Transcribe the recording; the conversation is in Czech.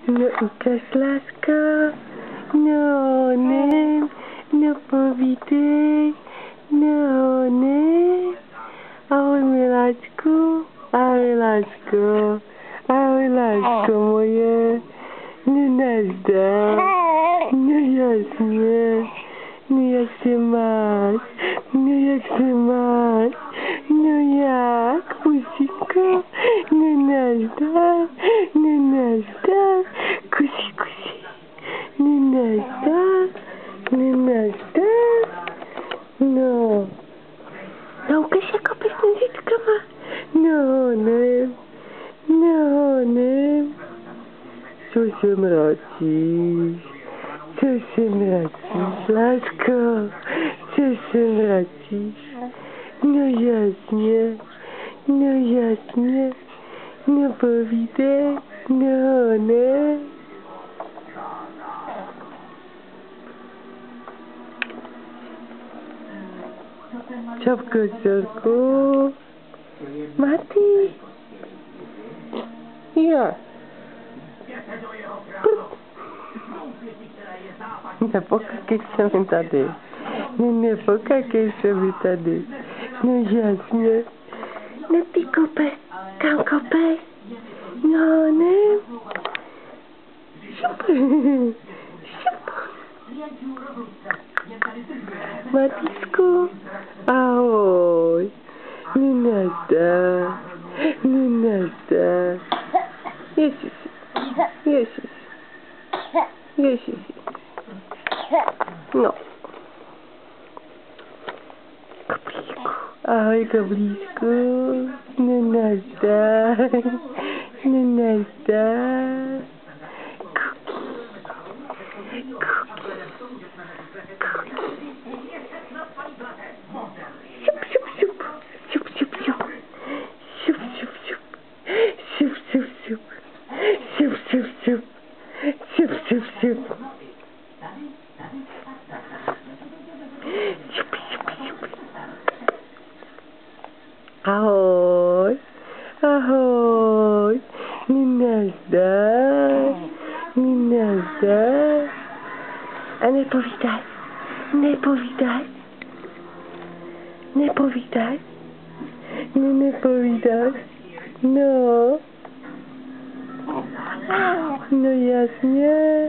No ukaż laska, no nie, no powitaj, no nie. Ahoj miláčku, ahoj láčko, ahoj láčko moje, no nazdar, no jasně, no jak se máš, no jak se máš, no jak, pusíko, no nazdar, kusí, no nazdar, no. No ukaž jako bys nožičkama. No ne. Co se mračíš? Lásko? Co se mračíš? No jasně. No povídej. No ne. Čapko, Čelku. Mati. Jo. Nepokakej se mi tady. Nepokakej se mi tady. No jasně. No ty kopeš. Kam kopeš? No ne. Šup. Matisku. Ahoj. No nazdar. Ježiši. No. Kablíčku. Ahoj, kablíčku. No nazdar. Šup. Ahoj. No nazdar. A nepovídáš? No nepovídáš? No jasně.